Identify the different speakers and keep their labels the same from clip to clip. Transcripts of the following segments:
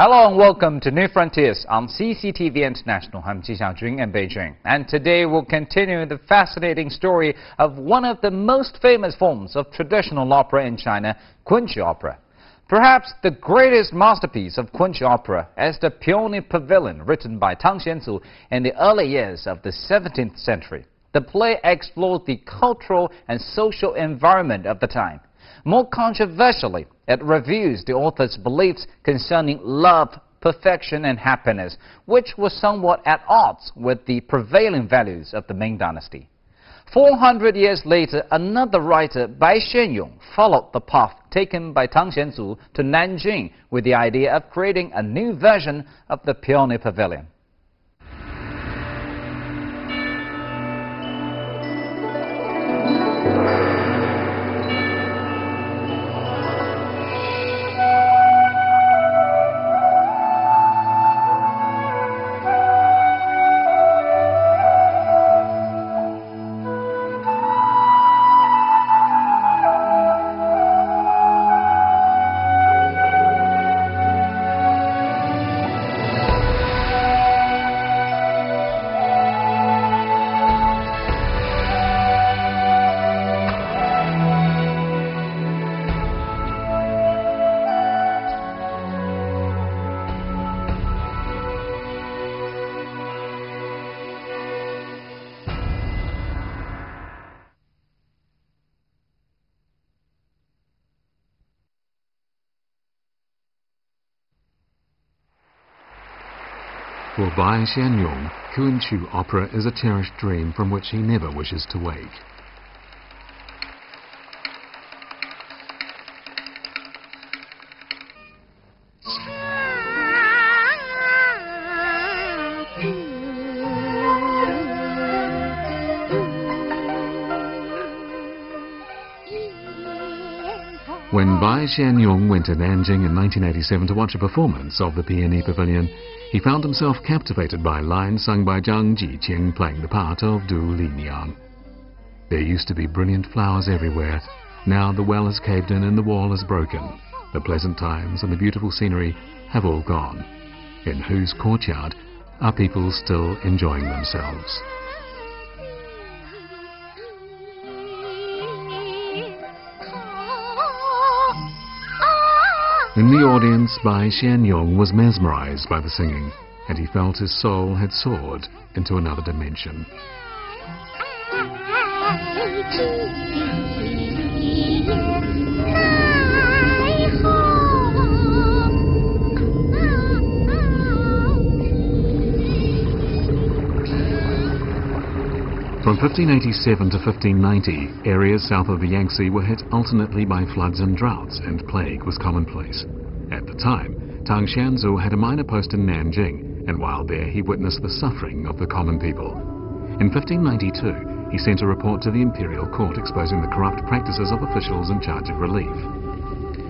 Speaker 1: Hello and welcome to New Frontiers on CCTV International. I'm Ji Xiaojun in Beijing. And today we'll continue the fascinating story of one of the most famous forms of traditional opera in China, Kunqu opera. Perhaps the greatest masterpiece of Kunqu opera is the Peony Pavilion, written by Tang Xianzu in the early years of the 17th century. The play explored the cultural and social environment of the time. More controversially, it reviews the author's beliefs concerning love, perfection and happiness, which were somewhat at odds with the prevailing values of the Ming Dynasty. 400 years later, another writer, Bai Xuanyong, followed the path taken by Tang Xianzu to Nanjing with the idea of creating a new version of the Peony Pavilion.
Speaker 2: For Bai Xuanyong, Kunqu opera is a cherished dream from which he never wishes to wake. When Bai Xuanyong went to Nanjing in 1987 to watch a performance of the Peony Pavilion, he found himself captivated by lines sung by Zhang Jiqing playing the part of Du Liniang. There used to be brilliant flowers everywhere. Now the well has caved in and the wall is broken. The pleasant times and the beautiful scenery have all gone. In whose courtyard are people still enjoying themselves? In the audience, Bai Xuanyong was mesmerized by the singing, and he felt his soul had soared into another dimension. From 1587 to 1590, areas south of the Yangtze were hit alternately by floods and droughts, and plague was commonplace. At the time, Tang Xianzu had a minor post in Nanjing, and while there he witnessed the suffering of the common people. In 1592, he sent a report to the imperial court exposing the corrupt practices of officials in charge of relief.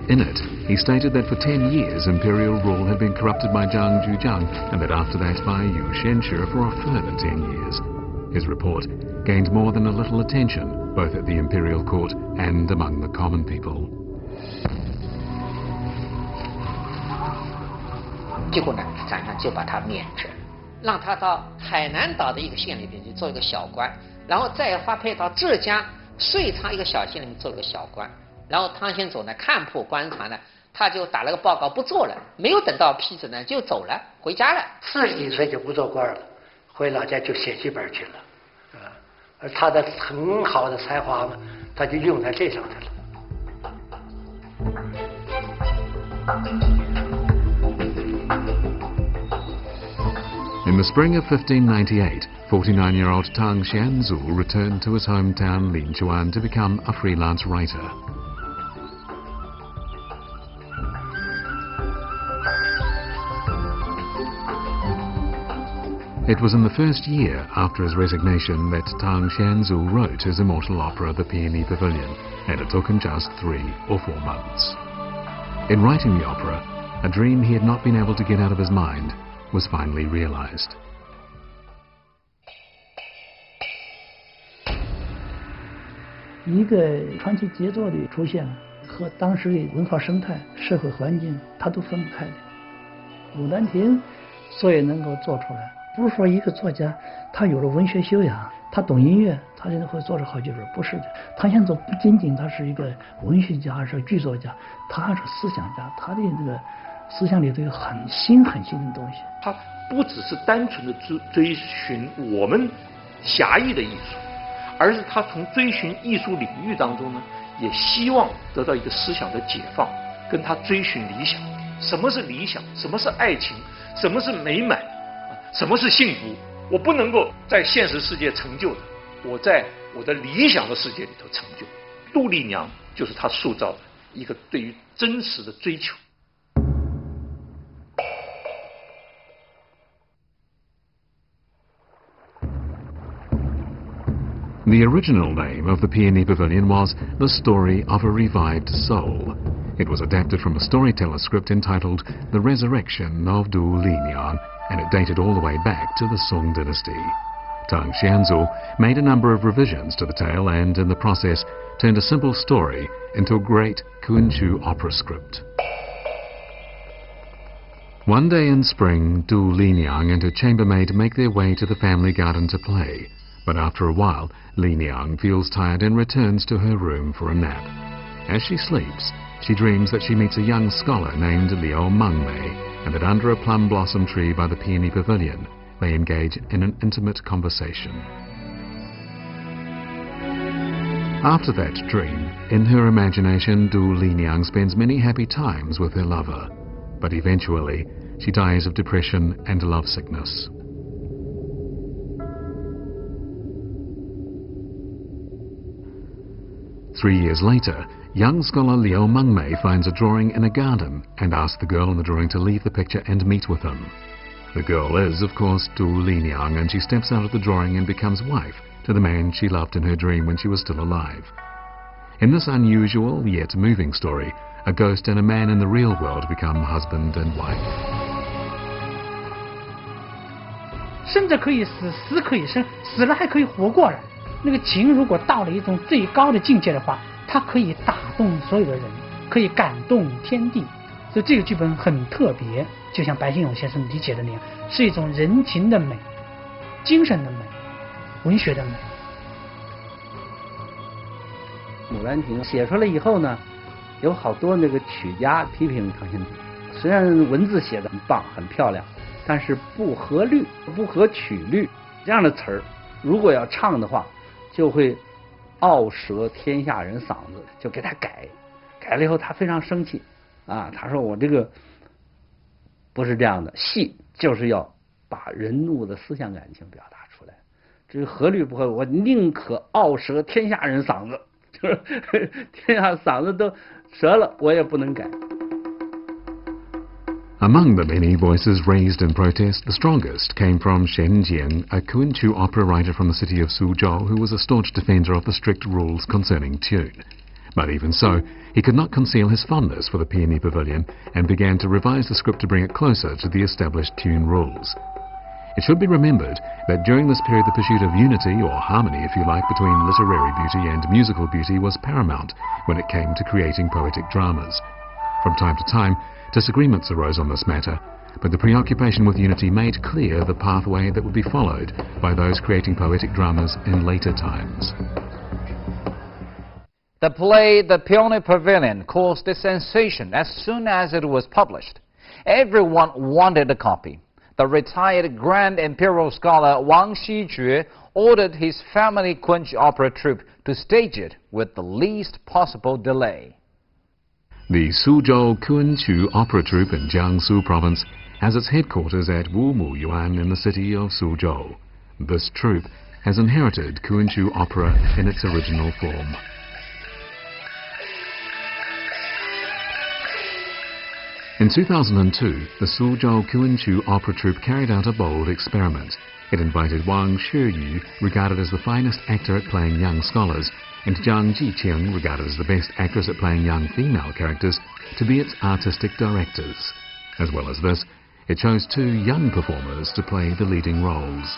Speaker 2: In it, he stated that for 10 years imperial rule had been corrupted by Zhang Jujiang, and that after that by Yu Shenshi for a further 10 years. His report gained more than a little attention, both at the imperial court and among the common people.
Speaker 3: 最后呢，咱上就把他免职，让他到海南岛的一个县里边去做一个小官，然后再发配到浙江遂昌一个小县里面做一个小官。然后汤显祖呢看破观察呢，他就打了个报告不做了，没有等到批准呢就走了，回家了。
Speaker 4: 40几岁就不做官了，回老家就写剧本去了，而他的很好的才华呢，他就用在这上头了。
Speaker 2: In the spring of 1598, 49-year-old Tang Xianzu returned to his hometown Linchuan to become a freelance writer. It was in the first year after his resignation that Tang Xianzu wrote his immortal opera The Peony Pavilion, and it took him just 3 or 4 months. In writing the opera, a dream he had not been able to get out of his mind was finally realized.
Speaker 5: 一个传奇杰作的出现，和当时的文化生态、社会环境，它都分不开的。《牡丹亭》所以能够做出来，不是说一个作家他有了文学修养，他懂音乐，他就会做出好剧本，不是的。唐玄宗不仅仅他是一个文学家，是剧作家，他还是思想家，他的这个思想里头有很新的东西。
Speaker 6: 他不只是单纯的追寻我们狭义的艺术，而是他从追寻艺术领域当中呢，也希望得到一个思想的解放，跟他追寻理想。什么是理想？什么是爱情？什么是美满？什么是幸福？我不能够在现实世界成就的，我在我的理想的世界里头成就。杜丽娘就是他塑造的一个对于真实的追求。
Speaker 2: The original name of the Peony Pavilion was The Story of a Revived Soul. It was adapted from a storyteller script entitled The Resurrection of Du Liniang, and it dated all the way back to the Song dynasty. Tang Xianzu made a number of revisions to the tale and, in the process, turned a simple story into a great Kunqu opera script. One day in spring, Du Liniang and her chambermaid make their way to the family garden to play. But after a while, Liniang feels tired and returns to her room for a nap. As she sleeps, she dreams that she meets a young scholar named Liu Mengmei, and that under a plum blossom tree by the Peony Pavilion, they engage in an intimate conversation. After that dream, in her imagination, Du Liniang spends many happy times with her lover, but eventually she dies of depression and lovesickness. Three years later, young scholar Liu Mengmei finds a drawing in a garden and asks the girl in the drawing to leave the picture and meet with him. The girl is, of course, Du Liniang, and she steps out of the drawing and becomes wife to the man she loved in her dream when she was still alive. In this unusual yet moving story, a ghost and a man in the real world become husband and wife.
Speaker 5: 生着可以死，死可以生，死了还可以活过来。那个情如果到了一种最高的境界的话，它可以打动所有的人，可以感动天地。所以这个剧本很特别，就像白先勇先生理解的那样，是一种人情的美、精神的美、文学的美。
Speaker 7: 《牡丹亭》写出来以后呢，有好多那个曲家批评唐玄宗，虽然文字写得很棒、很漂亮，但是不合律、不合曲律，这样的词儿，如果要唱的话，就会傲折天下人嗓子，就给他改了以后，他非常生气啊！他说我这个不是这样的，戏就是要把人物的思想感情表达出来，至于合律不合，我宁可傲折天下人嗓子，就是天下嗓子都折了，我也不能改。
Speaker 2: Among the many voices raised in protest, the strongest came from Shen Jian, a Kunqu opera writer from the city of Suzhou who was a staunch defender of the strict rules concerning tune. But even so, he could not conceal his fondness for the Peony Pavilion and began to revise the script to bring it closer to the established tune rules. It should be remembered that during this period the pursuit of unity, or harmony if you like, between literary beauty and musical beauty was paramount when it came to creating poetic dramas. From time to time, disagreements arose on this matter, but the preoccupation with unity made clear the pathway that would be followed by those creating poetic dramas in later times.
Speaker 1: The play The Peony Pavilion caused a sensation as soon as it was published. Everyone wanted a copy. The retired Grand Imperial Scholar Wang Xijue ordered his family Kunqu opera troupe to stage it with the least possible delay.
Speaker 2: The Suzhou Kunqu Opera Troupe in Jiangsu Province has its headquarters at Wumuyuan in the city of Suzhou. This troupe has inherited Kunqu opera in its original form. In 2002, the Suzhou Kunqu Opera Troupe carried out a bold experiment. It invited Wang Shiyu, regarded as the finest actor at playing young scholars, and Zhang Jiqing, regarded as the best actress at playing young female characters, to be its artistic directors. As well as this, it chose two young performers to play the leading roles.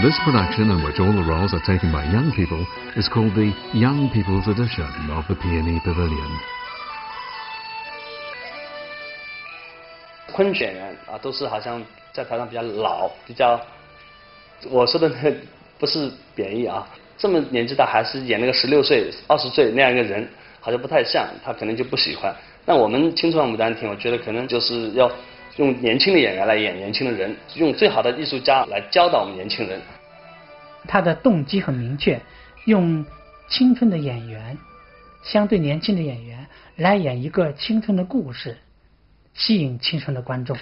Speaker 2: This production, in which all the roles are taken by young people, is called the Young People's Edition of the Peony Pavilion.
Speaker 8: 昆剧演员啊，都是好像在台上比较老，比较，我说的那不是贬义啊，这么年纪大还是演那个16岁、20岁那样一个人，好像不太像，他可能就不喜欢。那我们青春的牡丹亭，我觉得可能就是要用年轻的演员来演年轻的人，用最好的艺术家来教导我们年轻人。
Speaker 5: 他的动机很明确，用青春的演员，相对年轻的演员来演一个青春的故事，吸引青春的观众。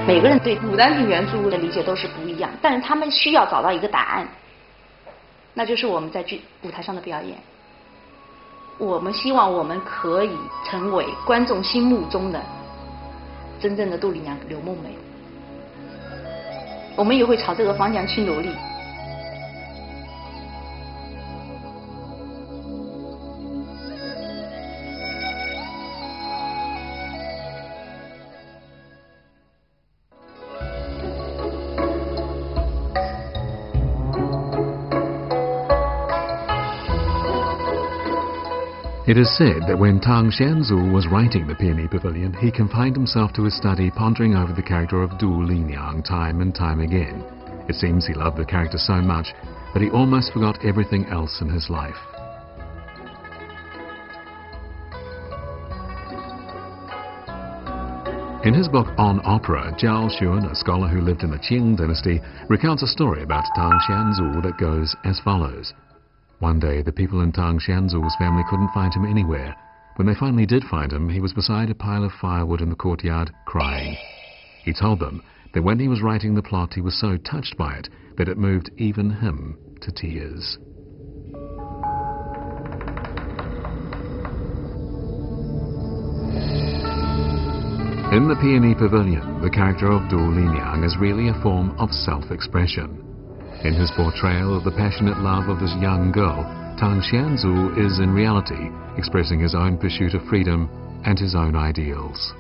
Speaker 9: 每个人对牡丹亭原著的理解都是不一样，但是他们需要找到一个答案，那就是我们在舞台上的表演。我们希望我们可以成为观众心目中的真正的杜丽娘刘梦梅，我们也会朝这个方向去努力。
Speaker 2: It is said that when Tang Xianzu was writing the Peony Pavilion, he confined himself to his study, pondering over the character of Du Liniang time and time again. It seems he loved the character so much that he almost forgot everything else in his life. In his book On Opera, Jiao Xun, a scholar who lived in the Qing dynasty, recounts a story about Tang Xianzu that goes as follows. One day, the people in Tang Xianzu's family couldn't find him anywhere. When they finally did find him, he was beside a pile of firewood in the courtyard, crying. He told them that when he was writing the plot, he was so touched by it that it moved even him to tears. In the Peony Pavilion, the character of Du Liniang is really a form of self-expression. In his portrayal of the passionate love of this young girl, Tang Xianzu is in reality expressing his own pursuit of freedom and his own ideals.